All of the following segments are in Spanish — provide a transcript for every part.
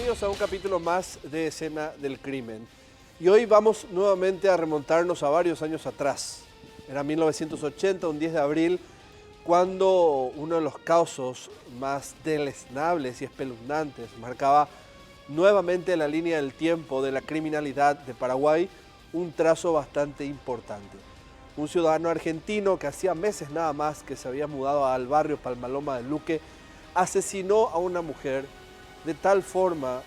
Bienvenidos a un capítulo más de Escena del Crimen. Y hoy vamos nuevamente a remontarnos a varios años atrás. Era 1980, un 10 de abril, cuando uno de los casos más deleznables y espeluznantes marcaba nuevamente la línea del tiempo de la criminalidad de Paraguay, un trazo bastante importante. Un ciudadano argentino que hacía meses nada más que se había mudado al barrio Palma-Loma de Luque, asesinó a una mujer de tal forma,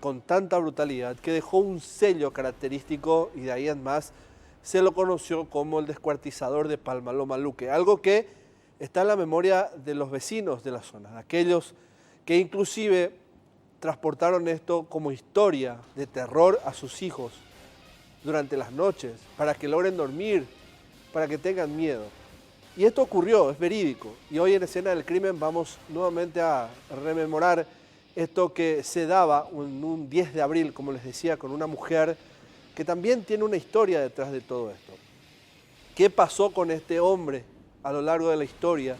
con tanta brutalidad, que dejó un sello característico y de ahí en más se lo conoció como el descuartizador de Palma-Loma Luque, algo que está en la memoria de los vecinos de la zona, de aquellos que inclusive transportaron esto como historia de terror a sus hijos durante las noches, para que logren dormir, para que tengan miedo. Y esto ocurrió, es verídico, y hoy en Escena del Crimen vamos nuevamente a rememorar esto que se daba en un 10 de abril, como les decía, con una mujer que también tiene una historia detrás de todo esto. ¿Qué pasó con este hombre a lo largo de la historia?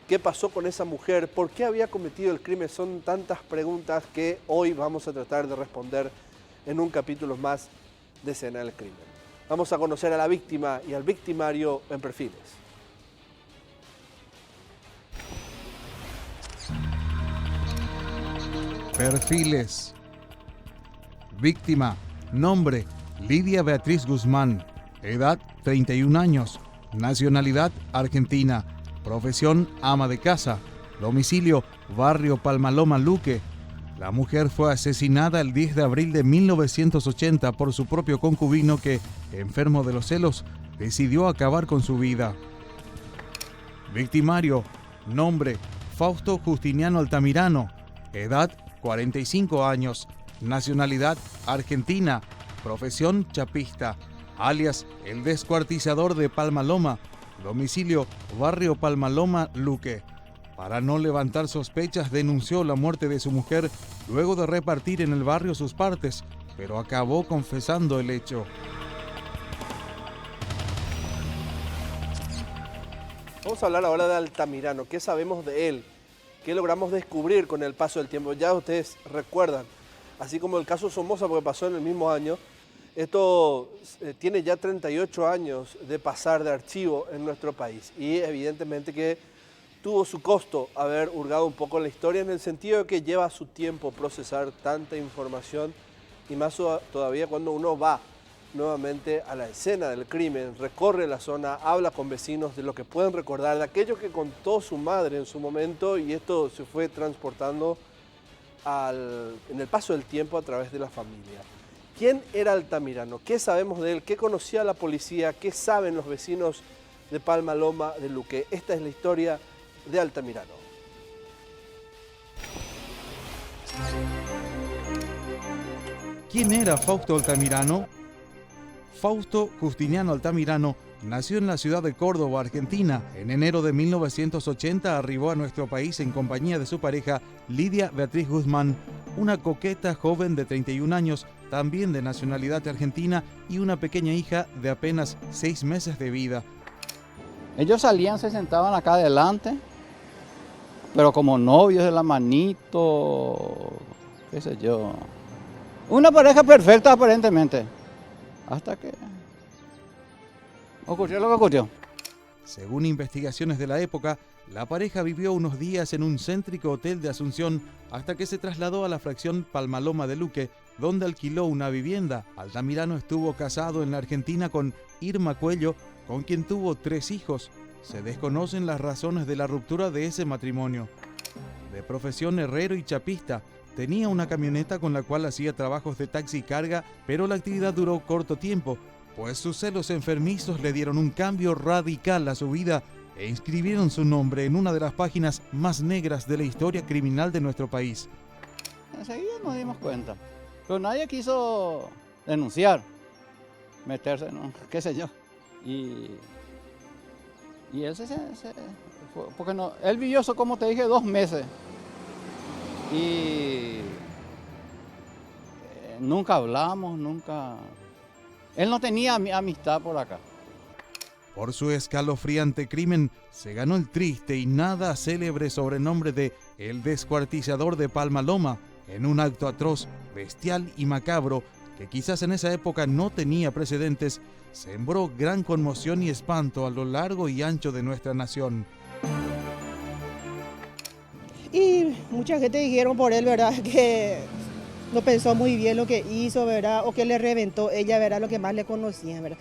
¿Qué pasó con esa mujer? ¿Por qué había cometido el crimen? Son tantas preguntas que hoy vamos a tratar de responder en un capítulo más de Escena del Crimen. Vamos a conocer a la víctima y al victimario en Perfiles. Perfiles. Víctima. Nombre: Lidia Beatriz Guzmán. Edad: 31 años. Nacionalidad: argentina. Profesión: ama de casa. Domicilio: barrio Palma-Loma Luque. La mujer fue asesinada el 10 de abril de 1980 por su propio concubino que, enfermo de los celos, decidió acabar con su vida. Victimario. Nombre: Fausto Justiniano Altamirano. Edad: 45 años. Nacionalidad: argentina. Profesión: chapista. Alias: el descuartizador de Palma-Loma. Domicilio: barrio Palma-Loma Luque. Para no levantar sospechas, denunció la muerte de su mujer luego de repartir en el barrio sus partes, pero acabó confesando el hecho. Vamos a hablar ahora de Altamirano. ¿Qué sabemos de él? ¿Qué logramos descubrir con el paso del tiempo? Ya ustedes recuerdan, así como el caso Somoza, porque pasó en el mismo año, esto tiene ya 38 años de pasar de archivo en nuestro país y evidentemente que tuvo su costo haber hurgado un poco en la historia, en el sentido de que lleva su tiempo procesar tanta información y más todavía cuando uno va nuevamente a la escena del crimen, recorre la zona, habla con vecinos de lo que pueden recordar, de aquello que contó su madre en su momento, y esto se fue transportando en el paso del tiempo a través de la familia. ¿Quién era Altamirano? ¿Qué sabemos de él? ¿Qué conocía la policía? ¿Qué saben los vecinos de Palma-Loma de Luque? Esta es la historia de Altamirano. ¿Quién era Fausto Altamirano? Fausto Justiniano Altamirano nació en la ciudad de Córdoba, Argentina. En enero de 1980 arribó a nuestro país en compañía de su pareja Lidia Beatriz Guzmán, una coqueta joven de 31 años, también de nacionalidad argentina, y una pequeña hija de apenas 6 meses de vida. Ellos salían, se sentaban acá adelante, pero como novios de la manito, qué sé yo. Una pareja perfecta aparentemente, hasta que ocurrió lo que ocurrió. Según investigaciones de la época, la pareja vivió unos días en un céntrico hotel de Asunción hasta que se trasladó a la fracción Palma-Loma de Luque, donde alquiló una vivienda. Altamirano estuvo casado en la Argentina con Irma Cuello, con quien tuvo 3 hijos. Se desconocen las razones de la ruptura de ese matrimonio. De profesión herrero y chapista, tenía una camioneta con la cual hacía trabajos de taxi y carga, pero la actividad duró corto tiempo, pues sus celos enfermizos le dieron un cambio radical a su vida e inscribieron su nombre en una de las páginas más negras de la historia criminal de nuestro país. Enseguida nos dimos cuenta, pero nadie quiso denunciar, meterse, ¿no? Qué sé yo. Y él se fue, porque no, él vivió eso, como te dije, 2 meses. Y nunca hablamos, nunca. Él no tenía amistad por acá. Por su escalofriante crimen, se ganó el triste y nada célebre sobrenombre de El Descuartizador de Palma-Loma, en un acto atroz, bestial y macabro que quizás en esa época no tenía precedentes, sembró gran conmoción y espanto a lo largo y ancho de nuestra nación. Y mucha gente dijeron por él, ¿verdad?, que no pensó muy bien lo que hizo, ¿verdad?, o que le reventó ella, ¿verdad?, lo que más le conocía, ¿verdad?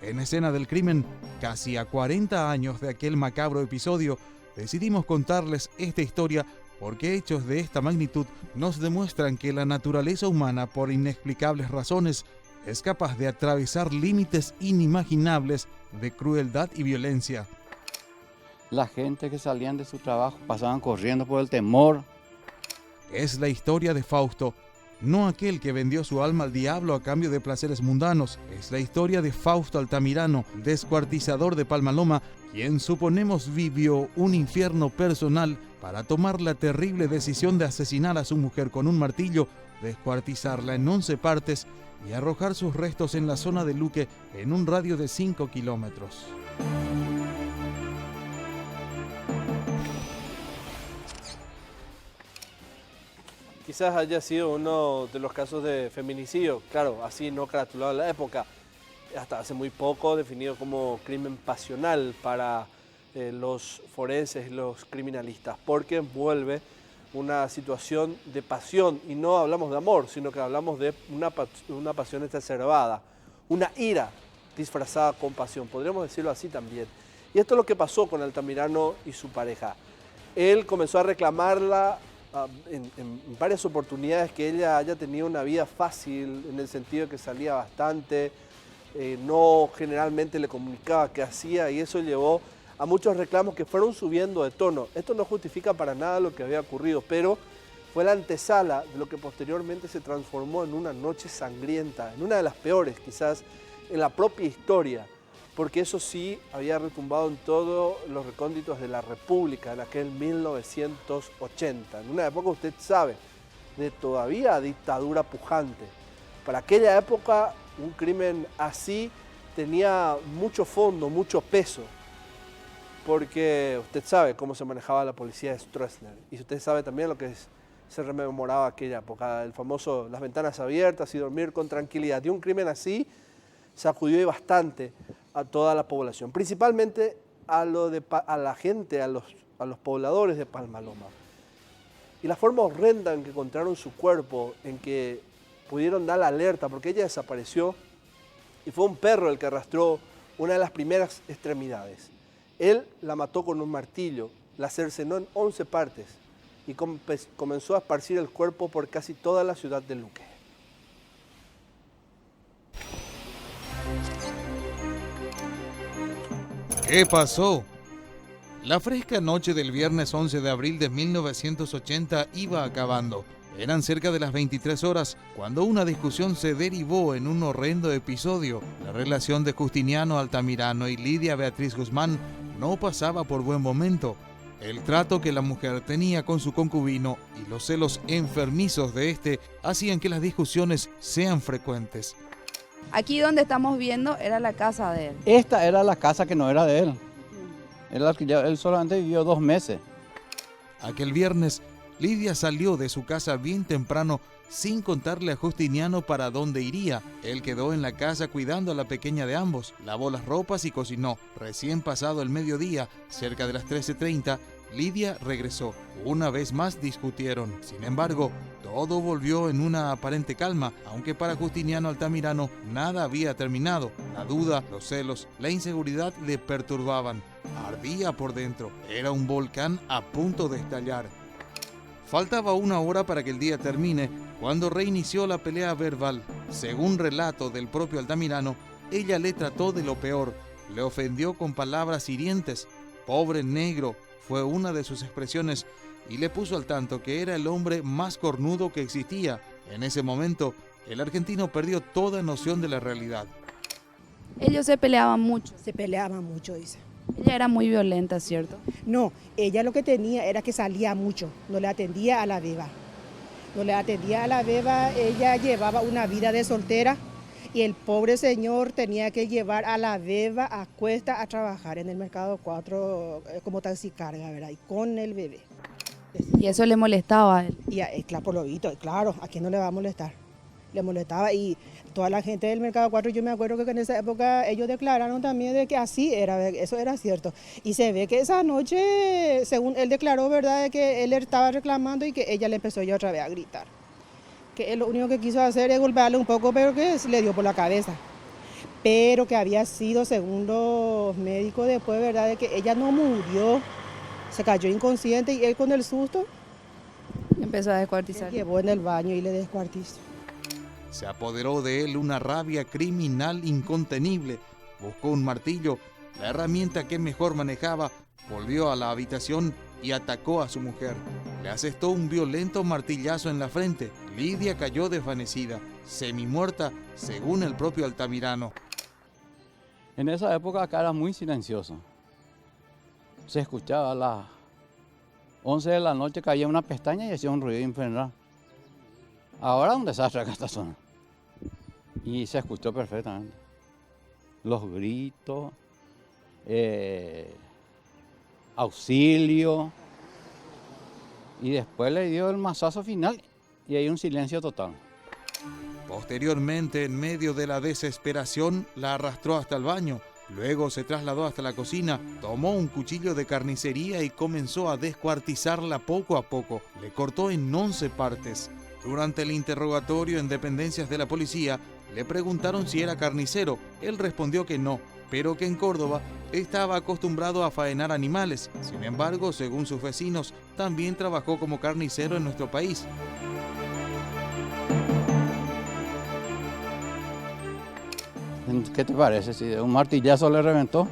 En escena del crimen, casi a 40 años de aquel macabro episodio, decidimos contarles esta historia porque hechos de esta magnitud nos demuestran que la naturaleza humana, por inexplicables razones, es capaz de atravesar límites inimaginables de crueldad y violencia. La gente que salían de su trabajo pasaban corriendo por el temor. Es la historia de Fausto, no aquel que vendió su alma al diablo a cambio de placeres mundanos. Es la historia de Fausto Altamirano, descuartizador de Palmaloma, quien suponemos vivió un infierno personal para tomar la terrible decisión de asesinar a su mujer con un martillo, descuartizarla en 11 partes y arrojar sus restos en la zona de Luque en un radio de 5 kilómetros. Quizás haya sido uno de los casos de feminicidio, claro, así no caratulado en la época, hasta hace muy poco definido como crimen pasional para los forenses y los criminalistas, porque envuelve una situación de pasión, y no hablamos de amor, sino que hablamos de una pasión exacerbada, una ira disfrazada con pasión, podríamos decirlo así también. Y esto es lo que pasó con Altamirano y su pareja. Él comenzó a reclamarla en varias oportunidades, que ella haya tenido una vida fácil, en el sentido de que salía bastante, no generalmente le comunicaba qué hacía, y eso llevó a muchos reclamos que fueron subiendo de tono. Esto no justifica para nada lo que había ocurrido, pero fue la antesala de lo que posteriormente se transformó en una noche sangrienta, en una de las peores quizás en la propia historia, porque eso sí había retumbado en todos los recónditos de la República en aquel 1980, en una época, usted sabe, de todavía dictadura pujante. Para aquella época un crimen así tenía mucho fondo, mucho peso, porque usted sabe cómo se manejaba la policía de Stroessner, y usted sabe también lo que se rememoraba aquella época, el famoso las ventanas abiertas y dormir con tranquilidad. Y un crimen así sacudió bastante a toda la población, principalmente a la gente, a los pobladores de Palmaloma. Y la forma horrenda en que encontraron su cuerpo, en que pudieron dar la alerta, porque ella desapareció, y fue un perro el que arrastró una de las primeras extremidades. Él la mató con un martillo, la cercenó en 11 partes y comenzó a esparcir el cuerpo por casi toda la ciudad de Luque. ¿Qué pasó? La fresca noche del viernes 11 de abril de 1980 iba acabando. Eran cerca de las 23 horas cuando una discusión se derivó en un horrendo episodio. La relación de Justiniano Altamirano y Lidia Beatriz Guzmán no pasaba por buen momento. El trato que la mujer tenía con su concubino y los celos enfermizos de este hacían que las discusiones sean frecuentes. Aquí donde estamos viendo era la casa de él. Esta era la casa que no era de él. Él solamente vivió 2 meses. Aquel viernes, Lidia salió de su casa bien temprano sin contarle a Justiniano para dónde iría. Él quedó en la casa cuidando a la pequeña de ambos, lavó las ropas y cocinó. Recién pasado el mediodía, cerca de las 13:30, Lidia regresó. Una vez más discutieron. Sin embargo, todo volvió en una aparente calma, aunque para Justiniano Altamirano nada había terminado. La duda, los celos, la inseguridad le perturbaban. Ardía por dentro. Era un volcán a punto de estallar. Faltaba 1 hora para que el día termine, cuando reinició la pelea verbal. Según relato del propio Altamirano, ella le trató de lo peor, le ofendió con palabras hirientes. Pobre negro fue una de sus expresiones, y le puso al tanto que era el hombre más cornudo que existía. En ese momento, el argentino perdió toda noción de la realidad. Ellos se peleaban mucho. Se peleaban mucho, dice. Ella era muy violenta, ¿cierto? No, ella lo que tenía era que salía mucho, no le atendía a la beba. No le atendía a la beba, ella llevaba una vida de soltera y el pobre señor tenía que llevar a la beba a cuesta a trabajar en el Mercado 4 como taxicarga, ¿verdad? Y con el bebé. Y eso le molestaba a él. Y claro, por lo visto, claro, ¿a quién no le va a molestar? Le molestaba y toda la gente del Mercado 4, yo me acuerdo que en esa época ellos declararon también de que así era, eso era cierto. Y se ve que esa noche, según él declaró, ¿verdad?, de que él estaba reclamando y que ella le empezó ya otra vez a gritar. Que él lo único que quiso hacer es golpearle un poco, pero que le dio por la cabeza. Pero que había sido, según los médicos después, ¿verdad?, de que ella no murió, se cayó inconsciente y él con el susto Empezó a le descuartizar. llevó en el baño y le descuartizó. Se apoderó de él una rabia criminal incontenible. Buscó un martillo, la herramienta que mejor manejaba, volvió a la habitación y atacó a su mujer. Le asestó un violento martillazo en la frente. Lidia cayó desvanecida, semimuerta, según el propio Altamirano. En esa época acá era muy silencioso. Se escuchaba a las 11 de la noche, caía una pestaña y hacía un ruido infernal. Ahora es un desastre acá esta zona. Y se escuchó perfectamente. Los gritos, auxilio. Y después le dio el mazazo final y hay un silencio total. Posteriormente, en medio de la desesperación, la arrastró hasta el baño. Luego se trasladó hasta la cocina, tomó un cuchillo de carnicería y comenzó a descuartizarla poco a poco. Le cortó en 11 partes. Durante el interrogatorio en dependencias de la policía, le preguntaron si era carnicero. Él respondió que no, pero que en Córdoba estaba acostumbrado a faenar animales. Sin embargo, según sus vecinos, también trabajó como carnicero en nuestro país. ¿Qué te parece? Si un martillazo le reventó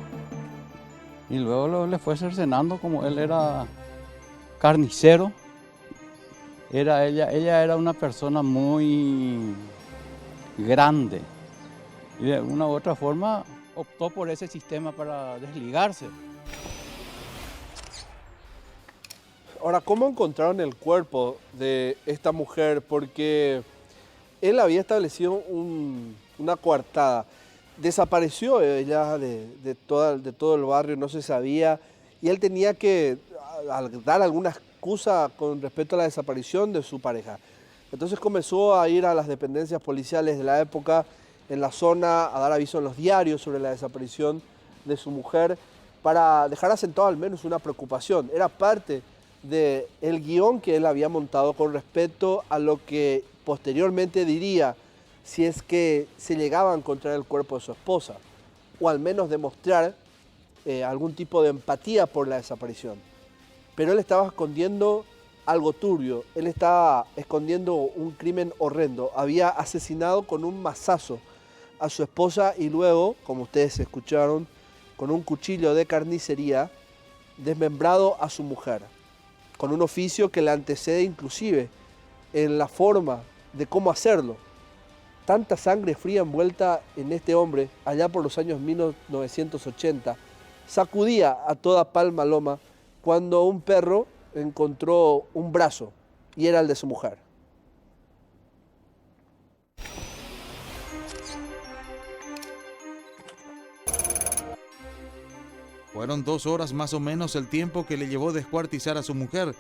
y luego le fue cercenando, como él era carnicero. Ella era una persona muy grande y de una u otra forma optó por ese sistema para desligarse. Ahora, ¿cómo encontraron el cuerpo de esta mujer? Porque él había establecido una coartada. Desapareció ella de todo el barrio, no se sabía, y él tenía que dar alguna excusa con respecto a la desaparición de su pareja. Entonces comenzó a ir a las dependencias policiales de la época en la zona, a dar aviso en los diarios sobre la desaparición de su mujer, para dejar asentado al menos una preocupación. Era parte del guión que él había montado con respecto a lo que posteriormente diría si es que se llegaba a encontrar el cuerpo de su esposa, o al menos demostrar algún tipo de empatía por la desaparición. Pero él estaba escondiendo algo turbio, él estaba escondiendo un crimen horrendo. Había asesinado con un mazazo a su esposa y luego, como ustedes escucharon, con un cuchillo de carnicería, desmembrado a su mujer, con un oficio que le antecede inclusive en la forma de cómo hacerlo. Tanta sangre fría envuelta en este hombre, allá por los años 1980, sacudía a toda Palma Loma cuando un perro encontró un brazo y era el de su mujer. Fueron 2 horas más o menos el tiempo que le llevó descuartizar a su mujer.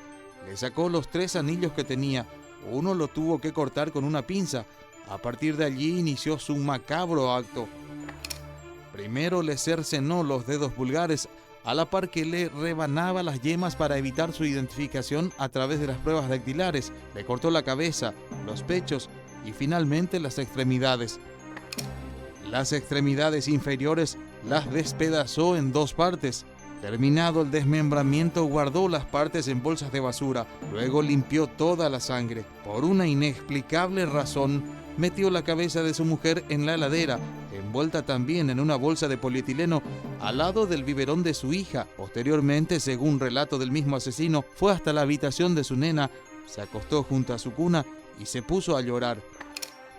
Le sacó los 3 anillos que tenía. Uno lo tuvo que cortar con una pinza. A partir de allí inició su macabro acto. Primero le cercenó los dedos pulgares, a la par que le rebanaba las yemas para evitar su identificación a través de las pruebas dactilares. Le cortó la cabeza, los pechos y finalmente las extremidades. Las extremidades inferiores las despedazó en 2 partes. Terminado el desmembramiento, guardó las partes en bolsas de basura. Luego limpió toda la sangre. Por una inexplicable razón, metió la cabeza de su mujer en la heladera, envuelta también en una bolsa de polietileno, al lado del biberón de su hija. Posteriormente, según relato del mismo asesino, fue hasta la habitación de su nena, se acostó junto a su cuna y se puso a llorar.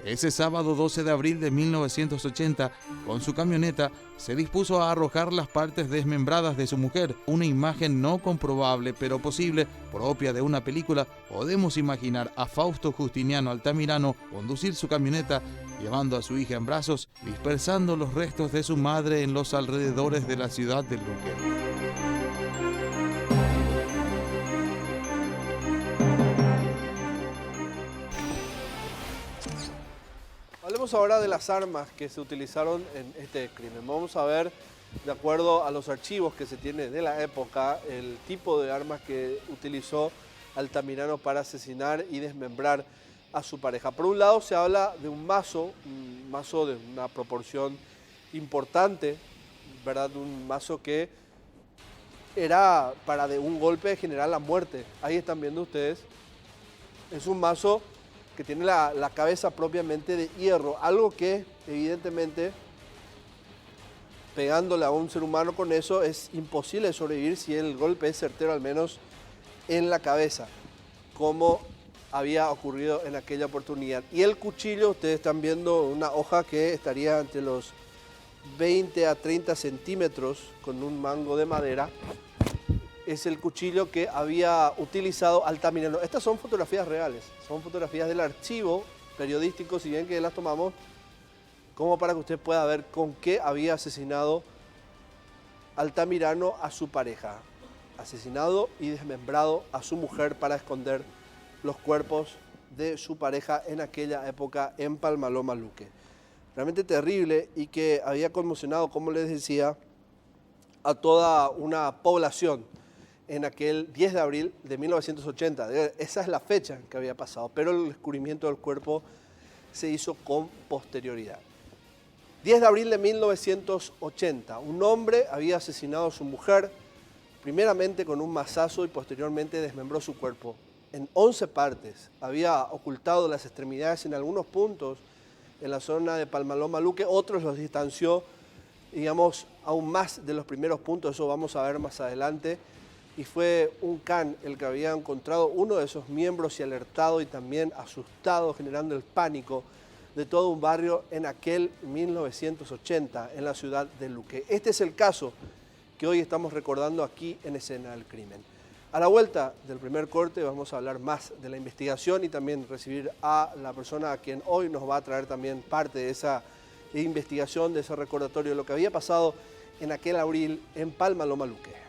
Ese sábado 12 de abril de 1980, con su camioneta, se dispuso a arrojar las partes desmembradas de su mujer. Una imagen no comprobable, pero posible, propia de una película. Podemos imaginar a Fausto Justiniano Altamirano conducir su camioneta, llevando a su hija en brazos, dispersando los restos de su madre en los alrededores de la ciudad de Luque. Hablemos ahora de las armas que se utilizaron en este crimen. Vamos a ver, de acuerdo a los archivos que se tiene de la época, el tipo de armas que utilizó Altamirano para asesinar y desmembrar a su pareja. Por un lado se habla de un mazo de una proporción importante, ¿verdad? Un mazo que era para de un golpe generar la muerte. Ahí están viendo ustedes. Es un mazo que tiene la cabeza propiamente de hierro, algo que evidentemente pegándole a un ser humano con eso es imposible sobrevivir si el golpe es certero, al menos en la cabeza, como había ocurrido en aquella oportunidad. Y el cuchillo, ustedes están viendo una hoja que estaría entre los 20 a 30 centímetros con un mango de madera. Es el cuchillo que había utilizado Altamirano. Estas son fotografías reales, son fotografías del archivo periodístico, si bien que las tomamos como para que usted pueda ver con qué había asesinado Altamirano a su pareja. Asesinado y desmembrado a su mujer para esconder los cuerpos de su pareja en aquella época en Palmaloma, Luque. Realmente terrible y que había conmocionado, como les decía, a toda una población en aquel 10 de abril de 1980. Esa es la fecha que había pasado, pero el descubrimiento del cuerpo se hizo con posterioridad. 10 de abril de 1980, un hombre había asesinado a su mujer, primeramente con un mazazo y posteriormente desmembró su cuerpo en 11 partes. Había ocultado las extremidades en algunos puntos en la zona de Palmaloma, Luque, otros los distanció, digamos, aún más de los primeros puntos, eso vamos a ver más adelante. Y fue un can el que había encontrado uno de esos miembros y alertado y también asustado, generando el pánico de todo un barrio en aquel 1980 en la ciudad de Luque. Este es el caso que hoy estamos recordando aquí en Escena del Crimen. A la vuelta del primer corte vamos a hablar más de la investigación y también recibir a la persona a quien hoy nos va a traer también parte de esa investigación, de ese recordatorio de lo que había pasado en aquel abril en Palmaloma, Luque.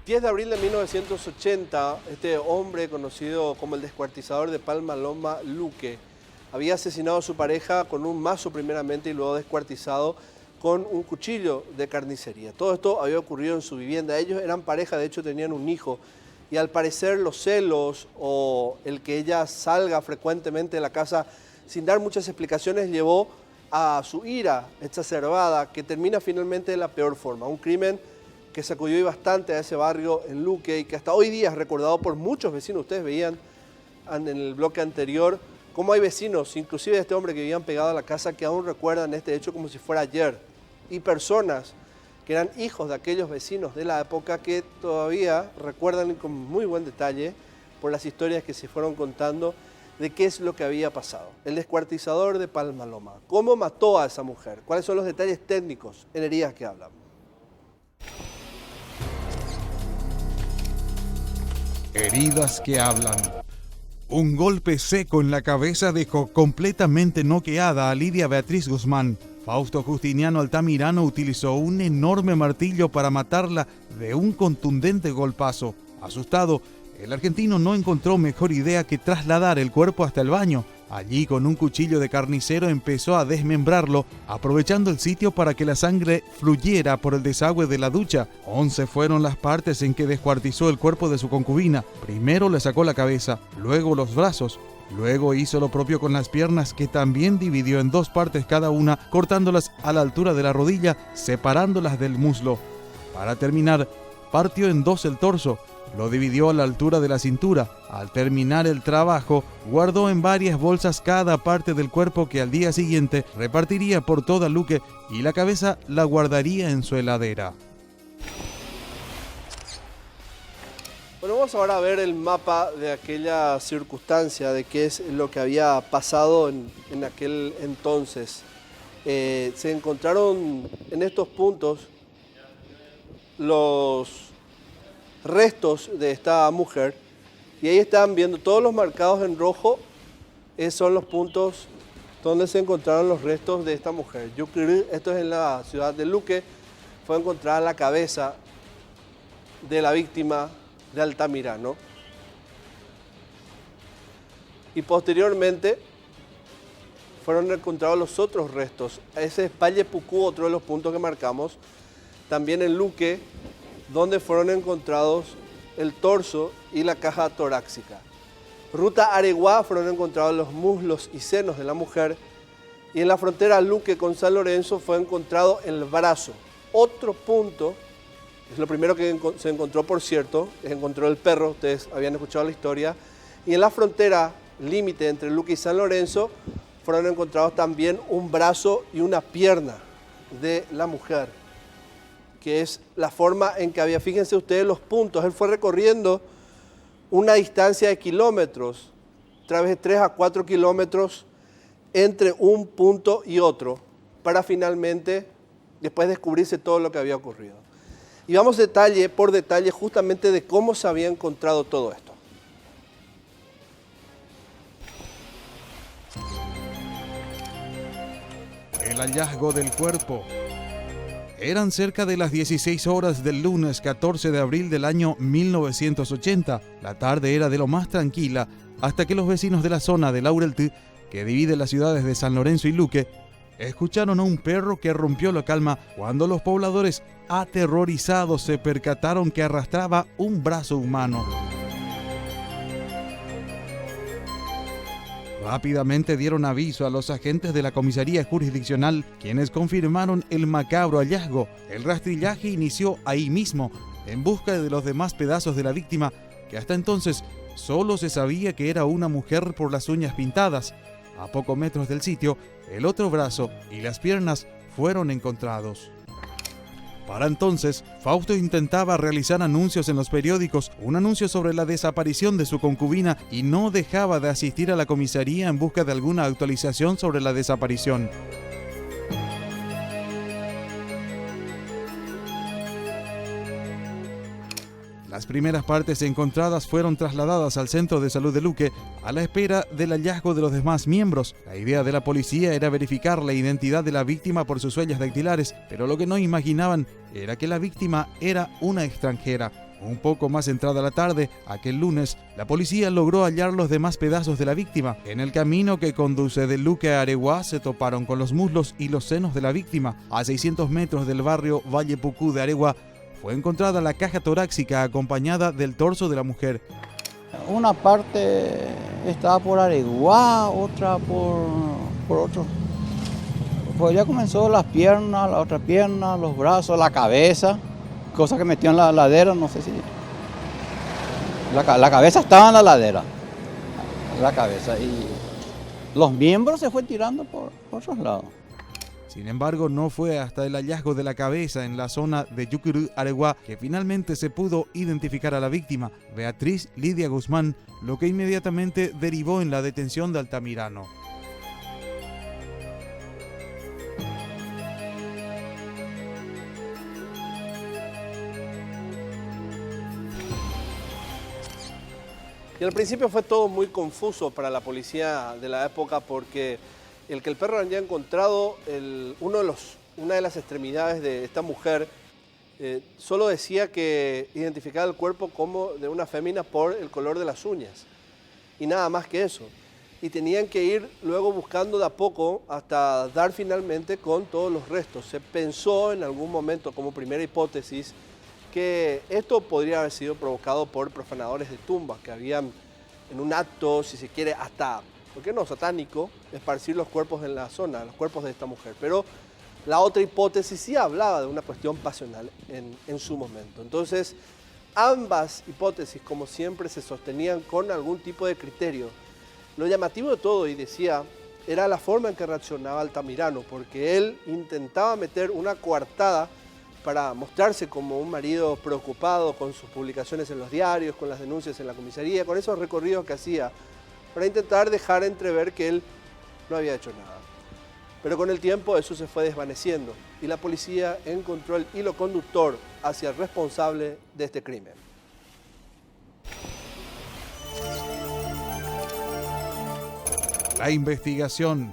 El 10 de abril de 1980, este hombre conocido como el descuartizador de Palmaloma, Luque, había asesinado a su pareja con un mazo primeramente y luego descuartizado con un cuchillo de carnicería. Todo esto había ocurrido en su vivienda. Ellos eran pareja, de hecho tenían un hijo, y al parecer los celos o el que ella salga frecuentemente de la casa sin dar muchas explicaciones llevó a su ira exacerbada, que termina finalmente de la peor forma. Un crimen que sacudió bastante a ese barrio en Luque y que hasta hoy día es recordado por muchos vecinos. Ustedes veían en el bloque anterior cómo hay vecinos, inclusive de este hombre que vivían pegado a la casa, que aún recuerdan este hecho como si fuera ayer. Y personas que eran hijos de aquellos vecinos de la época que todavía recuerdan con muy buen detalle por las historias que se fueron contando de qué es lo que había pasado. El descuartizador de Palmaloma. ¿Cómo mató a esa mujer? ¿Cuáles son los detalles técnicos en Heridas que Hablan? Heridas que hablan. Un golpe seco en la cabeza dejó completamente noqueada a Lidia Beatriz Guzmán. Fausto Justiniano Altamirano utilizó un enorme martillo para matarla de un contundente golpazo. Asustado, el argentino no encontró mejor idea que trasladar el cuerpo hasta el baño. Allí, con un cuchillo de carnicero, empezó a desmembrarlo, aprovechando el sitio para que la sangre fluyera por el desagüe de la ducha. 11 fueron las partes en que descuartizó el cuerpo de su concubina. Primero le sacó la cabeza, luego los brazos. Luego hizo lo propio con las piernas, que también dividió en 2 partes cada una, cortándolas a la altura de la rodilla, separándolas del muslo. Para terminar, partió en 2 el torso. Lo dividió a la altura de la cintura. Al terminar el trabajo, guardó en varias bolsas cada parte del cuerpo que al día siguiente repartiría por toda Luque, y la cabeza la guardaría en su heladera. Bueno, vamos ahora a ver el mapa de aquella circunstancia, de qué es lo que había pasado en aquel entonces. se encontraron en estos puntos los restos de esta mujer y ahí están viendo todos los marcados en rojo, esos son los puntos donde se encontraron los restos de esta mujer. Yucurú, esto es en la ciudad de Luque, fue encontrada la cabeza de la víctima de Altamirano. Y posteriormente fueron encontrados los otros restos. Ese es Valle Pucú, otro de los puntos que marcamos. También en Luque, donde fueron encontrados el torso y la caja torácica. Ruta Areguá fueron encontrados los muslos y senos de la mujer. Y en la frontera Luque con San Lorenzo fue encontrado el brazo. Otro punto, es lo primero que se encontró, por cierto, se encontró el perro, ustedes habían escuchado la historia. Y en la frontera límite entre Luque y San Lorenzo fueron encontrados también un brazo y una pierna de la mujer, que es la forma en que había, fíjense ustedes los puntos, él fue recorriendo una distancia de kilómetros, a través de 3 a 4 kilómetros entre un punto y otro, para finalmente después descubrirse todo lo que había ocurrido. Y vamos detalle por detalle justamente de cómo se había encontrado todo esto. El hallazgo del cuerpo. Eran cerca de las 16 horas del lunes 14 de abril del año 1980. La tarde era de lo más tranquila hasta que los vecinos de la zona de Laureltí, que divide las ciudades de San Lorenzo y Luque, escucharon a un perro que rompió la calma cuando los pobladores, aterrorizados, se percataron que arrastraba un brazo humano. Rápidamente dieron aviso a los agentes de la comisaría jurisdiccional, quienes confirmaron el macabro hallazgo. El rastrillaje inició ahí mismo, en busca de los demás pedazos de la víctima, que hasta entonces solo se sabía que era una mujer por las uñas pintadas. A pocos metros del sitio, el otro brazo y las piernas fueron encontrados. Para entonces, Fausto intentaba realizar anuncios en los periódicos, un anuncio sobre la desaparición de su concubina, y no dejaba de asistir a la comisaría en busca de alguna actualización sobre la desaparición. Las primeras partes encontradas fueron trasladadas al centro de salud de Luque a la espera del hallazgo de los demás miembros. La idea de la policía era verificar la identidad de la víctima por sus huellas dactilares, pero lo que no imaginaban era que la víctima era una extranjera. Un poco más entrada la tarde, aquel lunes, la policía logró hallar los demás pedazos de la víctima. En el camino que conduce de Luque a Areguá se toparon con los muslos y los senos de la víctima. A 600 metros del barrio Valle Pucú de Areguá, fue encontrada la caja torácica acompañada del torso de la mujer. Una parte estaba por Areguá, otra por otro. Pues ya comenzó las piernas, la otra pierna, los brazos, la cabeza, cosa que metió en la ladera, no sé si... La cabeza estaba en la ladera, la cabeza, y los miembros se fue tirando por otros lados. Sin embargo, no fue hasta el hallazgo de la cabeza en la zona de Yucurú, Areguá, que finalmente se pudo identificar a la víctima, Beatriz Lidia Guzmán, lo que inmediatamente derivó en la detención de Altamirano. Y al principio fue todo muy confuso para la policía de la época porque el que el perro había encontrado, una de las extremidades de esta mujer, solo decía que identificaba el cuerpo como de una fémina por el color de las uñas y nada más que eso. Y tenían que ir luego buscando de a poco hasta dar finalmente con todos los restos. Se pensó en algún momento como primera hipótesis que esto podría haber sido provocado por profanadores de tumbas que habían en un acto, si se quiere, hasta, ¿por qué no?, satánico, esparcir los cuerpos en la zona, los cuerpos de esta mujer. Pero la otra hipótesis sí hablaba de una cuestión pasional en su momento. Entonces, ambas hipótesis, como siempre, se sostenían con algún tipo de criterio. Lo llamativo de todo, y decía, era la forma en que reaccionaba Altamirano, porque él intentaba meter una coartada para mostrarse como un marido preocupado con sus publicaciones en los diarios, con las denuncias en la comisaría, con esos recorridos que hacía, para intentar dejar entrever que él no había hecho nada. Pero con el tiempo eso se fue desvaneciendo y la policía encontró el hilo conductor hacia el responsable de este crimen. La investigación.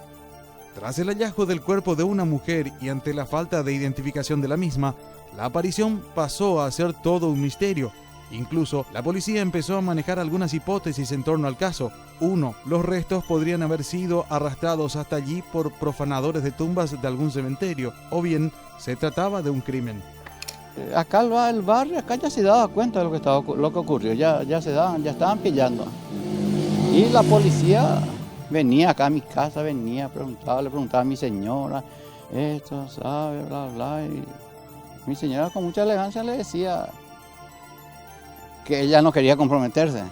Tras el hallazgo del cuerpo de una mujer y ante la falta de identificación de la misma, la aparición pasó a ser todo un misterio. Incluso, la policía empezó a manejar algunas hipótesis en torno al caso. 1. Los restos podrían haber sido arrastrados hasta allí por profanadores de tumbas de algún cementerio, o bien se trataba de un crimen. Acá el barrio, acá ya se daba cuenta de lo que ocurrió, ya estaban pillando. Y la policía venía acá a mi casa, le preguntaba a mi señora, esto, sabe, bla, bla. Y mi señora con mucha elegancia le decía que ella no quería comprometerse.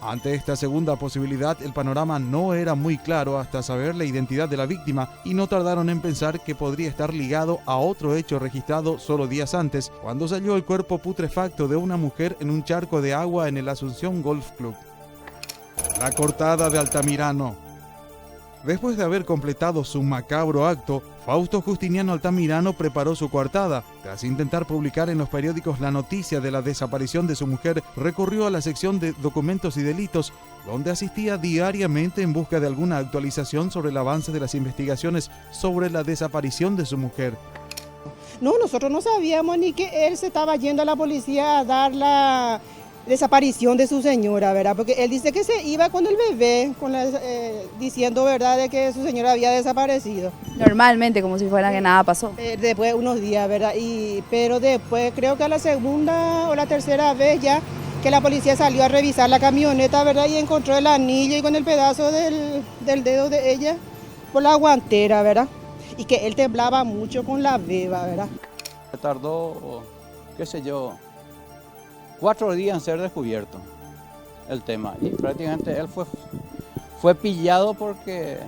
Ante esta segunda posibilidad, el panorama no era muy claro hasta saber la identidad de la víctima y no tardaron en pensar que podría estar ligado a otro hecho registrado solo días antes, cuando se halló el cuerpo putrefacto de una mujer en un charco de agua en el Asunción Golf Club. La cortada de Altamirano. Después de haber completado su macabro acto, Fausto Justiniano Altamirano preparó su coartada. Tras intentar publicar en los periódicos la noticia de la desaparición de su mujer, recurrió a la sección de documentos y delitos, donde asistía diariamente en busca de alguna actualización sobre el avance de las investigaciones sobre la desaparición de su mujer. No, nosotros no sabíamos ni que él se estaba yendo a la policía a dar la desaparición de su señora, ¿verdad? Porque él dice que se iba con el bebé, diciendo, ¿verdad?, de que su señora había desaparecido. Normalmente, como si fuera que nada pasó. Después de unos días, ¿verdad? Pero después, creo que a la segunda o la tercera vez ya, que la policía salió a revisar la camioneta, ¿verdad? Y encontró el anillo y con el pedazo del dedo de ella por la guantera, ¿verdad? Y que él temblaba mucho con la beba, ¿verdad? Tardó, qué sé yo, 4 días en ser descubierto el tema. Y prácticamente él fue pillado porque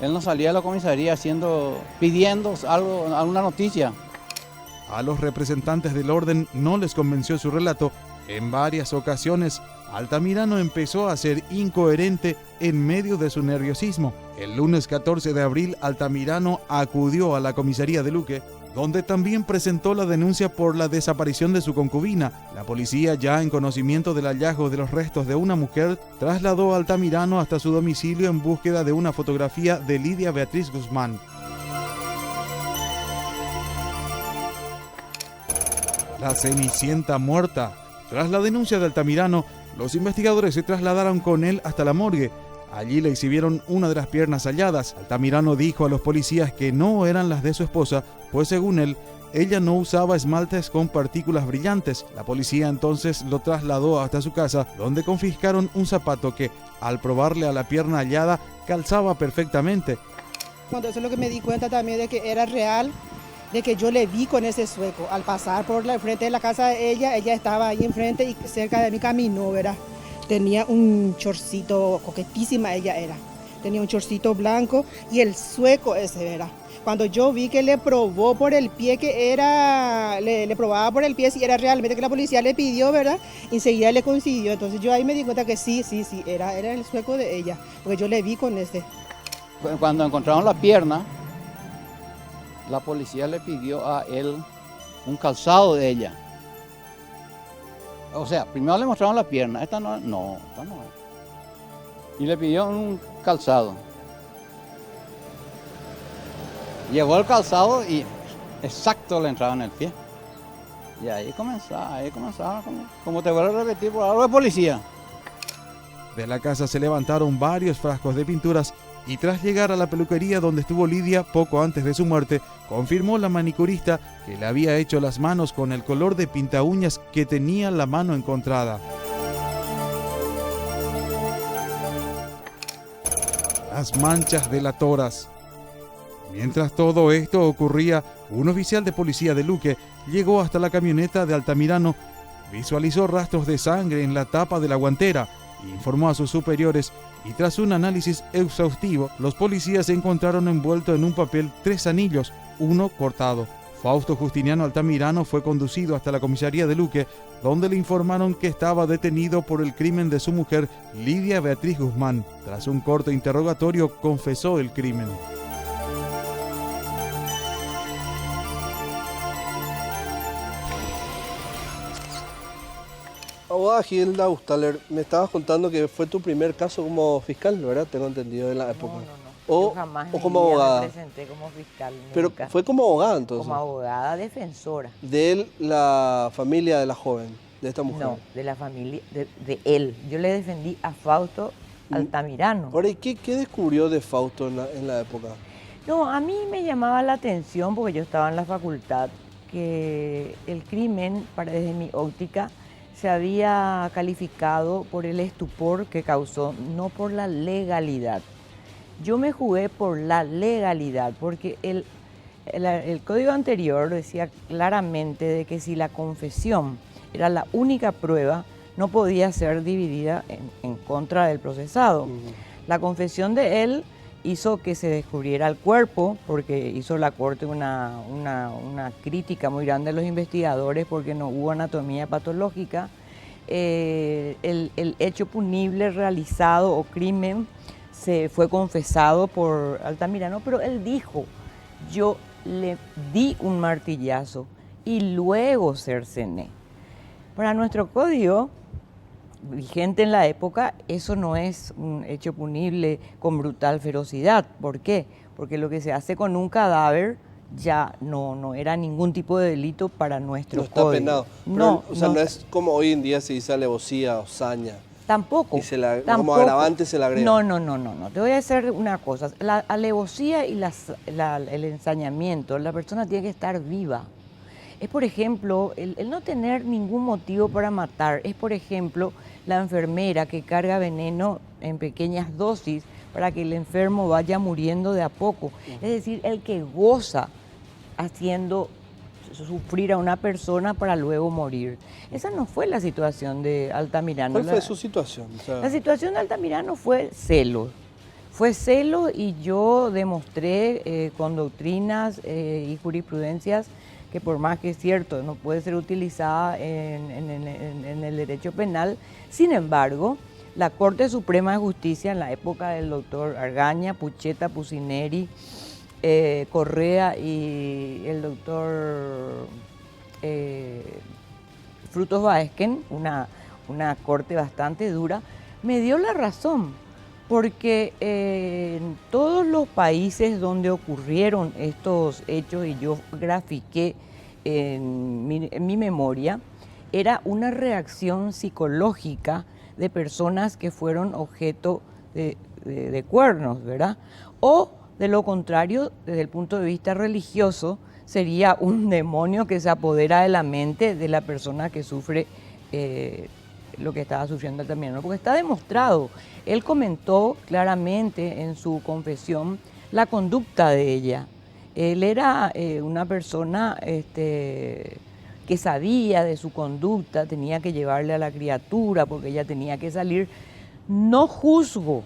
él no salía de la comisaría pidiendo algo, alguna noticia. A los representantes del orden no les convenció su relato. En varias ocasiones, Altamirano empezó a ser incoherente en medio de su nerviosismo. El lunes 14 de abril, Altamirano acudió a la comisaría de Luque, donde también presentó la denuncia por la desaparición de su concubina. La policía, ya en conocimiento del hallazgo de los restos de una mujer, trasladó a Altamirano hasta su domicilio en búsqueda de una fotografía de Lidia Beatriz Guzmán. La Cenicienta muerta. Tras la denuncia de Altamirano, los investigadores se trasladaron con él hasta la morgue. Allí le exhibieron una de las piernas halladas. Altamirano dijo a los policías que no eran las de su esposa, pues según él, ella no usaba esmaltes con partículas brillantes. La policía entonces lo trasladó hasta su casa, donde confiscaron un zapato que, al probarle a la pierna hallada, calzaba perfectamente. Cuando eso es lo que me di cuenta también de que era real, de que yo le vi con ese sueco. Al pasar por el frente de la casa de ella estaba ahí enfrente y cerca de mí caminó, ¿verdad? Tenía un chorcito, coquetísima ella era. Tenía un chorcito blanco y el sueco ese, ¿verdad? Cuando yo vi que le probó por el pie que era, le probaba por el pie si era realmente que la policía le pidió, ¿verdad? Enseguida le coincidió. Entonces yo ahí me di cuenta que sí, era el sueco de ella, porque yo le vi con ese. Cuando encontraron la pierna, la policía le pidió a él un calzado de ella. O sea, primero le mostraron la pierna, esta no es. Y le pidió un calzado. Llegó el calzado y exacto le entraba en el pie. Y ahí comenzaba, como te vuelvo a repetir, por algo de policía. De la casa se levantaron varios frascos de pinturas y tras llegar a la peluquería donde estuvo Lidia poco antes de su muerte, confirmó la manicurista que le había hecho las manos con el color de pintaúñas que tenía la mano encontrada. Las manchas delatoras. Mientras todo esto ocurría, un oficial de policía de Luque llegó hasta la camioneta de Altamirano, visualizó rastros de sangre en la tapa de la guantera, informó a sus superiores y tras un análisis exhaustivo, los policías encontraron envuelto en un papel 3 anillos, uno cortado. Fausto Justiniano Altamirano fue conducido hasta la comisaría de Luque, donde le informaron que estaba detenido por el crimen de su mujer, Lidia Beatriz Guzmán. Tras un corto interrogatorio, confesó el crimen. Abogada Gilda Ustaller, me estabas contando que fue tu primer caso como fiscal, ¿verdad? Tengo entendido en la época. Yo jamás en o mi como vida abogada. me presenté como fiscal. Pero Nunca. fue como abogada entonces. Como abogada defensora. De la familia de la joven, de esta mujer. No, de la familia, de él. Yo le defendí a Fausto Altamirano. Ahora, ¿y qué descubrió de Fausto en la época? No, a mí me llamaba la atención, porque yo estaba en la facultad, que el crimen, desde mi óptica, se había calificado por el estupor que causó, no por la legalidad. Yo me jugué por la legalidad, porque el código anterior decía claramente de que si la confesión era la única prueba, no podía ser dividida en contra del procesado. La confesión de él hizo que se descubriera el cuerpo, porque hizo la Corte una crítica muy grande a los investigadores porque no hubo anatomía patológica. El hecho punible realizado o crimen se fue confesado por Altamirano, pero él dijo, yo le di un martillazo y luego cercené. Para nuestro código vigente en la época, eso no es un hecho punible con brutal ferocidad. ¿Por qué? Porque lo que se hace con un cadáver ya no era ningún tipo de delito para nuestro código. No está penado. No, o sea, no es como hoy en día se dice alevosía o saña. Tampoco. Y tampoco. Como agravante se le agrega. No. Te voy a decir una cosa. La alevosía y el ensañamiento, la persona tiene que estar viva. Es, por ejemplo, el no tener ningún motivo para matar. Es, por ejemplo, la enfermera que carga veneno en pequeñas dosis para que el enfermo vaya muriendo de a poco. Es decir, el que goza haciendo sufrir a una persona para luego morir. Esa no fue la situación de Altamirano. ¿Cuál fue su situación? O sea, La situación de Altamirano fue celo. Fue celo y yo demostré con doctrinas y jurisprudencias que por más que es cierto, no puede ser utilizada en el derecho penal. Sin embargo, la Corte Suprema de Justicia en la época del doctor Argaña, Pucheta, Pucineri, Correa y el doctor Frutos Baezken, una corte bastante dura, me dio la razón, porque en todos los países donde ocurrieron estos hechos, y yo grafiqué en mi memoria, era una reacción psicológica de personas que fueron objeto de cuernos, ¿verdad? O de lo contrario, desde el punto de vista religioso, sería un demonio que se apodera de la mente de la persona que sufre lo que estaba sufriendo Altamirano, porque está demostrado. Él comentó claramente en su confesión la conducta de ella. Él era una persona que sabía de su conducta, tenía que llevarle a la criatura porque ella tenía que salir. No juzgo,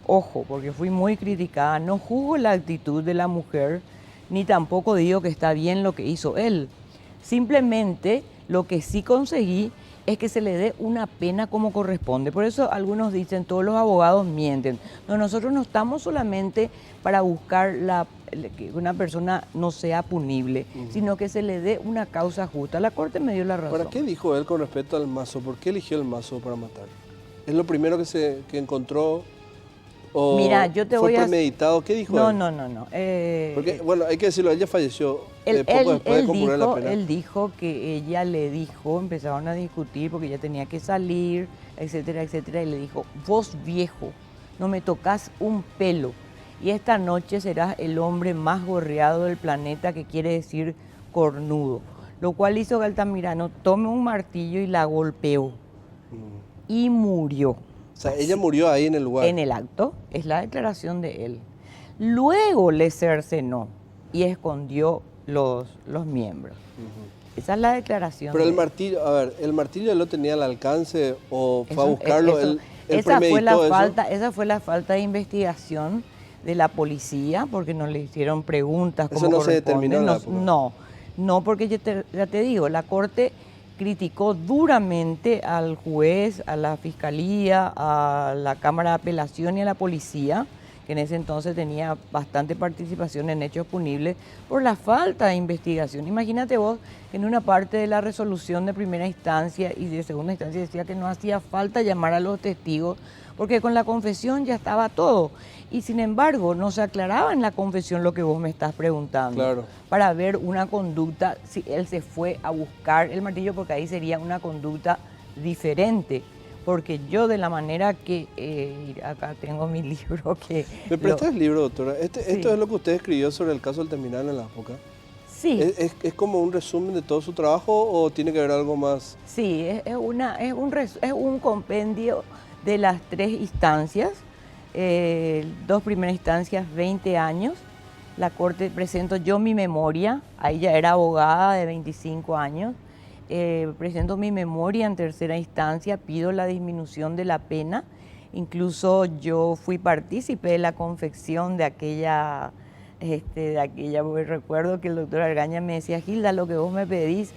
ojo, porque fui muy criticada, no juzgo la actitud de la mujer, ni tampoco digo que está bien lo que hizo él. Simplemente lo que sí conseguí es que se le dé una pena como corresponde. Por eso algunos dicen, todos los abogados mienten. No, nosotros no estamos solamente para buscar que una persona no sea punible, sino que se le dé una causa justa. La Corte me dio la razón. ¿Para qué dijo él con respecto al mazo? ¿Por qué eligió el mazo para matar? ¿Es lo primero que encontró? ¿O mira, yo te fue voy a... premeditado? ¿Qué dijo él? No. Porque, bueno, hay que decirlo, ella falleció poco después de compurar la pena. Él dijo que ella le dijo, empezaron a discutir porque ella tenía que salir, etcétera, etcétera, y le dijo, vos viejo, no me tocas un pelo, y esta noche serás el hombre más gorreado del planeta, que quiere decir cornudo. Lo cual hizo que Altamirano tome un martillo y la golpeó, y murió. O sea, ella murió ahí en el lugar. En el acto, es la declaración de él. Luego le cercenó y escondió los miembros. Esa es la declaración. Pero de el martillo, a ver, ¿el martillo lo tenía al alcance o fue a buscarlo? Él esa fue la eso. falta de investigación de la policía, porque no le hicieron preguntas Eso como no se determinó en la época. No, porque ya te digo, la Corte criticó duramente al juez, a la Fiscalía, a la Cámara de Apelación y a la Policía, que en ese entonces tenía bastante participación en hechos punibles, por la falta de investigación. Imagínate vos que en una parte de la resolución de primera instancia y de segunda instancia decía que no hacía falta llamar a los testigos, porque con la confesión ya estaba todo. Y sin embargo, no se aclaraba en la confesión lo que vos me estás preguntando. Claro. Para ver una conducta, si él se fue a buscar el martillo, porque ahí sería una conducta diferente. Porque yo de la manera que, acá tengo mi libro que... ¿Me prestas el libro, doctora? Sí. Esto es lo que usted escribió sobre el caso del terminal en la época. Sí. ¿Es como un resumen de todo su trabajo o tiene que haber algo más? Sí, es un compendio de las 3 instancias. 2 primeras instancias, 20 años. La Corte presento yo mi memoria, ahí ya era abogada de 25 años. Presento mi memoria en tercera instancia, pido la disminución de la pena. Incluso yo fui partícipe de la confección de aquella, porque recuerdo que el doctor Argaña me decía, Gilda, lo que vos me pedís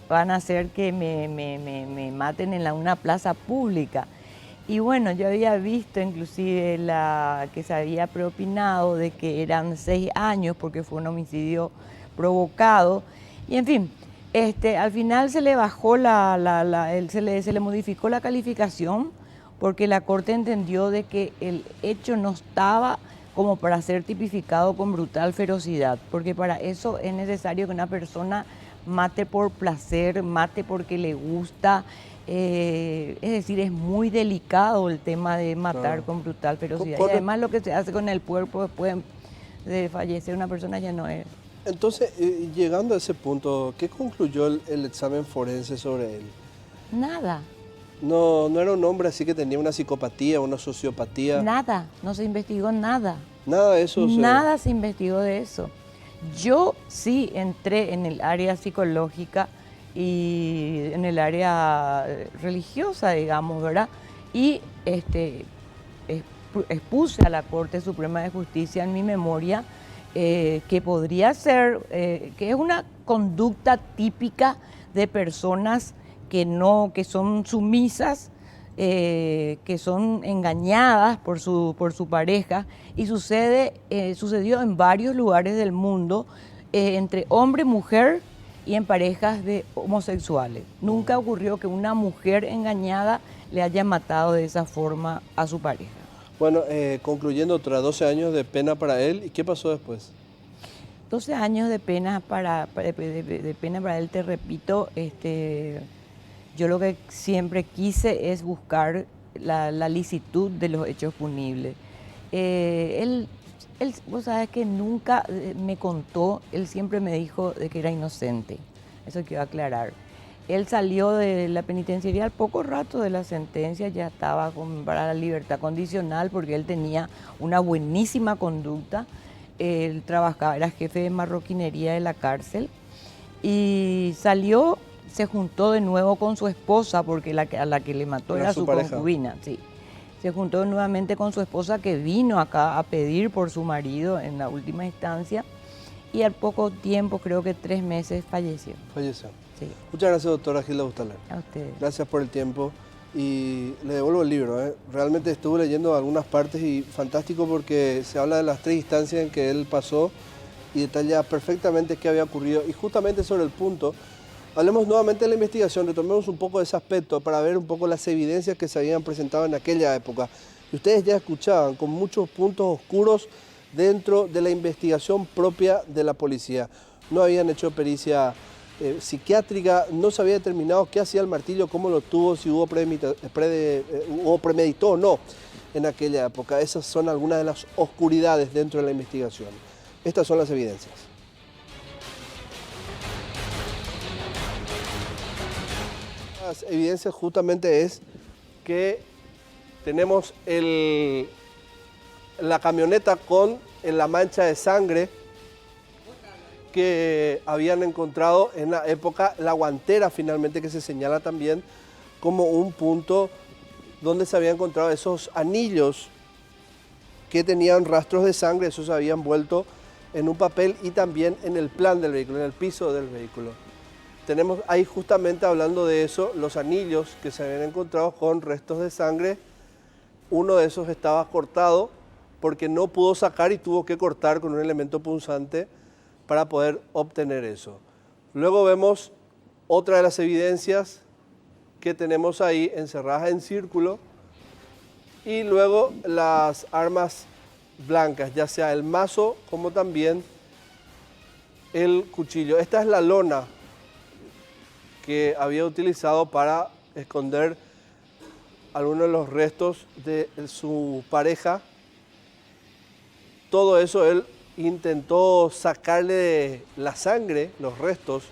van a hacer que me maten en una plaza pública. Y bueno, yo había visto inclusive que se había propinado de que eran 6 años porque fue un homicidio provocado. Y en fin, al final se le bajó se le modificó la calificación porque la Corte entendió de que el hecho no estaba como para ser tipificado con brutal ferocidad, porque para eso es necesario que una persona mate por placer, mate porque le gusta. Es decir, es muy delicado el tema de matar con brutal ferocidad. Y además lo que se hace con el cuerpo después de fallecer una persona ya no es. Entonces, llegando a ese punto, ¿qué concluyó el examen forense sobre él? Nada. No era un hombre así que tenía una psicopatía, una sociopatía. Nada, no se investigó nada. Nada de eso. Nada se investigó de eso. Yo sí entré en el área psicológica y en el área religiosa, digamos, ¿verdad? Y expuse a la Corte Suprema de Justicia en mi memoria que podría ser, que es una conducta típica de personas que son sumisas, que son engañadas por su pareja, y sucedió en varios lugares del mundo, entre hombre y mujer, y en parejas de homosexuales. Nunca ocurrió que una mujer engañada le haya matado de esa forma a su pareja. Bueno, concluyendo, tras 12 años de pena para él, ¿y qué pasó después? 12 años de pena para él, te repito, yo lo que siempre quise es buscar la licitud de los hechos punibles. Él, vos sabés que nunca me contó, él siempre me dijo de que era inocente, eso quiero aclarar. Él salió de la penitenciaría al poco rato de la sentencia, ya estaba para la libertad condicional porque él tenía una buenísima conducta. Él trabajaba, era jefe de marroquinería de la cárcel y salió, se juntó de nuevo con su esposa porque a la que le mató era su concubina, sí. Se juntó nuevamente con su esposa que vino acá a pedir por su marido en la última instancia y al poco tiempo, creo que 3 meses, falleció. Falleció. Sí. Muchas gracias, doctora Gilda Bustaler. A ustedes. Gracias por el tiempo y le devuelvo el libro. Realmente estuve leyendo algunas partes y fantástico porque se habla de las 3 instancias en que él pasó y detalla perfectamente qué había ocurrido. Y justamente sobre el punto, hablemos nuevamente de la investigación, retomemos un poco de ese aspecto para ver un poco las evidencias que se habían presentado en aquella época. Y ustedes ya escuchaban con muchos puntos oscuros dentro de la investigación propia de la policía. No habían hecho pericia psiquiátrica, no se había determinado qué hacía el martillo, cómo lo tuvo, si hubo premeditó o no en aquella época. Esas son algunas de las oscuridades dentro de la investigación. Estas son las evidencias. Las evidencias justamente es que tenemos la camioneta con la mancha de sangre que habían encontrado en la época, la guantera finalmente que se señala también como un punto donde se habían encontrado esos anillos que tenían rastros de sangre, esos se habían vuelto en un papel y también en el plan del vehículo, en el piso del vehículo. Tenemos ahí justamente hablando de eso, los anillos que se habían encontrado con restos de sangre. Uno de esos estaba cortado porque no pudo sacar y tuvo que cortar con un elemento punzante para poder obtener eso. Luego vemos otra de las evidencias que tenemos ahí encerradas en círculo y luego las armas blancas, ya sea el mazo como también el cuchillo. Esta es la lona que había utilizado para esconder algunos de los restos de su pareja. Todo eso él intentó sacarle la sangre, los restos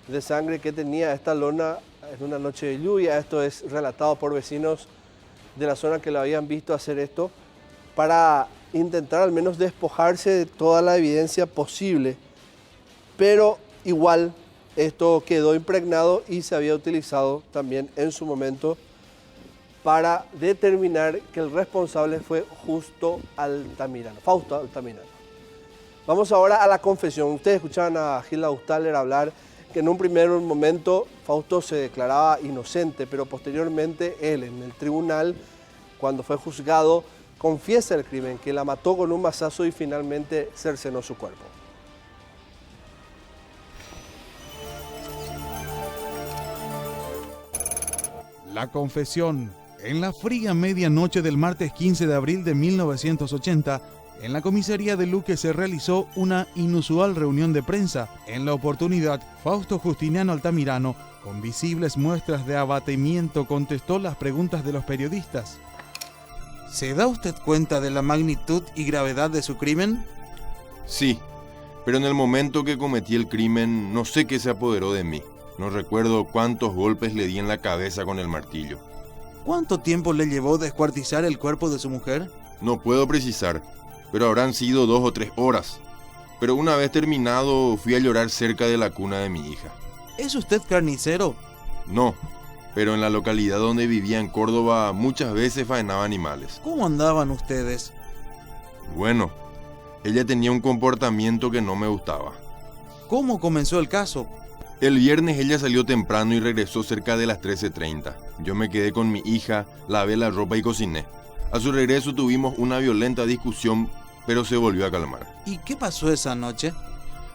de sangre que tenía esta lona en una noche de lluvia. Esto es relatado por vecinos de la zona que lo habían visto hacer esto para intentar al menos despojarse de toda la evidencia posible. Pero igual esto quedó impregnado y se había utilizado también en su momento para determinar que el responsable fue Justo Altamirano, Fausto Altamirano. Vamos ahora a la confesión. Ustedes escuchaban a Gilda Ustaller hablar que en un primer momento Fausto se declaraba inocente, pero posteriormente él en el tribunal, cuando fue juzgado, confiesa el crimen, que la mató con un mazazo y finalmente cercenó su cuerpo. La confesión. En la fría medianoche del martes 15 de abril de 1980, en la comisaría de Luque se realizó una inusual reunión de prensa. En la oportunidad, Fausto Justiniano Altamirano, con visibles muestras de abatimiento, contestó las preguntas de los periodistas. ¿Se da usted cuenta de la magnitud y gravedad de su crimen? Sí, pero en el momento que cometí el crimen no sé qué se apoderó de mí. No recuerdo cuántos golpes le di en la cabeza con el martillo. ¿Cuánto tiempo le llevó descuartizar el cuerpo de su mujer? No puedo precisar, pero habrán sido 2 o 3 horas. Pero una vez terminado fui a llorar cerca de la cuna de mi hija. ¿Es usted carnicero? No, pero en la localidad donde vivía en Córdoba muchas veces faenaba animales. ¿Cómo andaban ustedes? Bueno, ella tenía un comportamiento que no me gustaba. ¿Cómo comenzó el caso? El viernes ella salió temprano y regresó cerca de las 13:30. Yo me quedé con mi hija, lavé la ropa y cociné. A su regreso tuvimos una violenta discusión, pero se volvió a calmar. ¿Y qué pasó esa noche?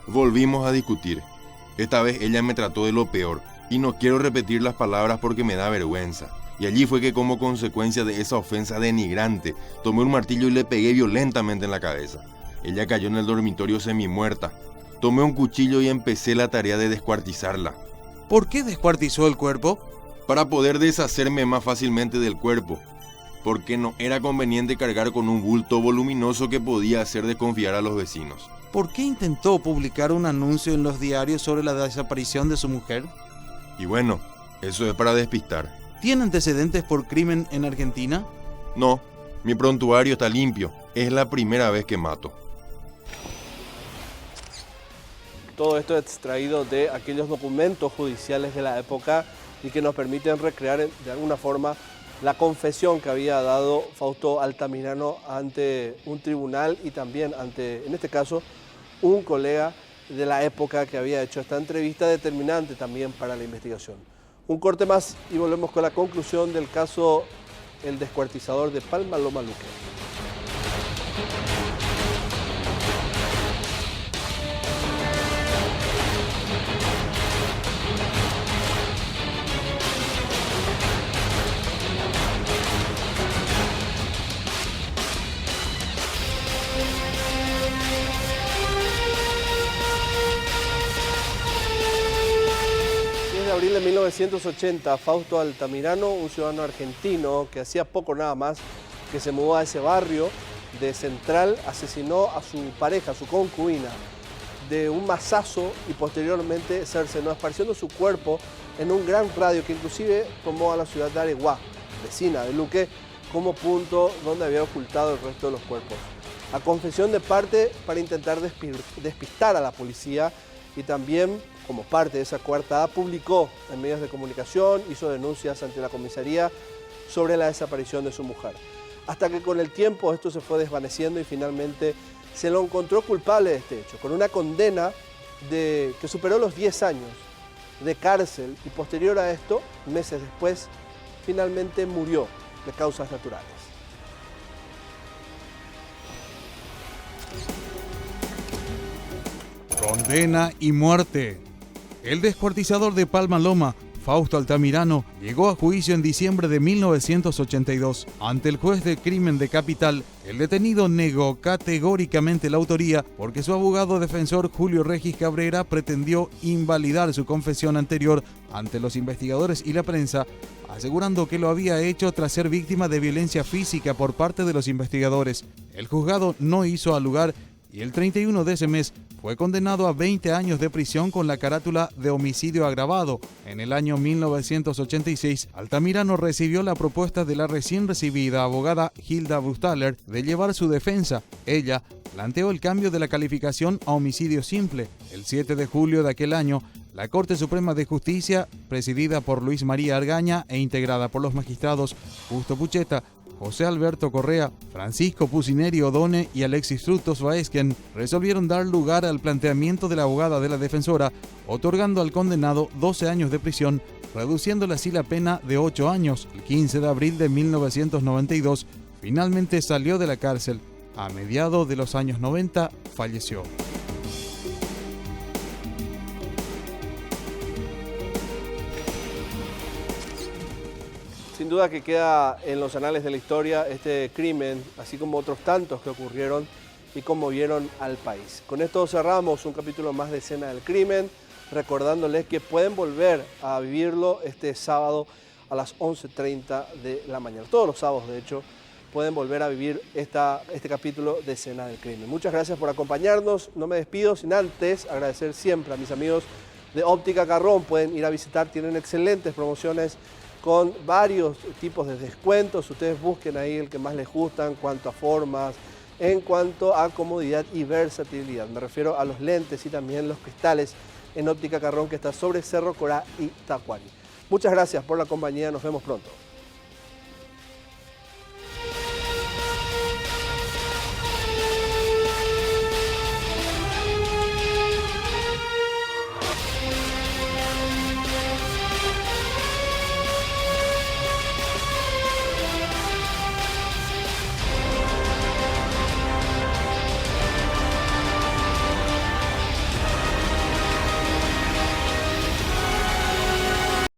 Volvimos a discutir. Esta vez ella me trató de lo peor, y no quiero repetir las palabras porque me da vergüenza. Y allí fue que como consecuencia de esa ofensa denigrante, tomé un martillo y le pegué violentamente en la cabeza. Ella cayó en el dormitorio semimuerta. Tomé un cuchillo y empecé la tarea de descuartizarla. ¿Por qué descuartizó el cuerpo? Para poder deshacerme más fácilmente del cuerpo, porque no era conveniente cargar con un bulto voluminoso que podía hacer desconfiar a los vecinos. ¿Por qué intentó publicar un anuncio en los diarios sobre la desaparición de su mujer? Y bueno, eso es para despistar. ¿Tiene antecedentes por crimen en Argentina? No, mi prontuario está limpio. Es la primera vez que mato. Todo esto es extraído de aquellos documentos judiciales de la época y que nos permiten recrear de alguna forma la confesión que había dado Fausto Altamirano ante un tribunal y también ante, en este caso, un colega de la época que había hecho esta entrevista determinante también para la investigación. Un corte más y volvemos con la conclusión del caso El Descuartizador de Palma-Loma Luque. Abril de 1980, Fausto Altamirano, un ciudadano argentino que hacía poco nada más que se mudó a ese barrio de Central, asesinó a su pareja, a su concubina, de un mazazo y posteriormente cercenó, esparciendo su cuerpo en un gran radio que inclusive tomó a la ciudad de Areguá, vecina de Luque, como punto donde había ocultado el resto de los cuerpos. A confesión de parte para intentar despistar a la policía y también, como parte de esa coartada, publicó en medios de comunicación, hizo denuncias ante la comisaría sobre la desaparición de su mujer. Hasta que con el tiempo esto se fue desvaneciendo y finalmente se lo encontró culpable de este hecho, con una condena que superó los 10 años de cárcel y posterior a esto, meses después, finalmente murió de causas naturales. Condena y muerte. El descuartizador de Palma Loma, Fausto Altamirano, llegó a juicio en diciembre de 1982. Ante el juez de crimen de Capital, el detenido negó categóricamente la autoría porque su abogado defensor Julio Regis Cabrera pretendió invalidar su confesión anterior ante los investigadores y la prensa, asegurando que lo había hecho tras ser víctima de violencia física por parte de los investigadores. El juzgado no hizo al lugar y el 31 de ese mes fue condenado a 20 años de prisión con la carátula de homicidio agravado. En el año 1986, Altamirano recibió la propuesta de la recién recibida abogada Hilda Bustaller de llevar su defensa. Ella planteó el cambio de la calificación a homicidio simple. El 7 de julio de aquel año, la Corte Suprema de Justicia, presidida por Luis María Argaña e integrada por los magistrados Justo Pucheta, José Alberto Correa, Francisco Pusineri Odone y Alexis Frutos Baesquen, resolvieron dar lugar al planteamiento de la abogada de la defensora, otorgando al condenado 12 años de prisión, reduciéndole así la pena de 8 años. El 15 de abril de 1992, finalmente salió de la cárcel. A mediados de los años 90, falleció. Sin duda que queda en los anales de la historia este crimen, así como otros tantos que ocurrieron y conmovieron al país. Con esto cerramos un capítulo más de Escena del Crimen, recordándoles que pueden volver a vivirlo este sábado a las 11:30 de la mañana. Todos los sábados, de hecho, pueden volver a vivir este capítulo de Escena del Crimen. Muchas gracias por acompañarnos. No me despido sin antes agradecer siempre a mis amigos de Óptica Carrón. Pueden ir a visitar, tienen excelentes promociones con varios tipos de descuentos. Ustedes busquen ahí el que más les gusta en cuanto a formas, en cuanto a comodidad y versatilidad. Me refiero a los lentes y también los cristales en Óptica Carrón, que está sobre Cerro Corá y Tacuari. Muchas gracias por la compañía. Nos vemos pronto.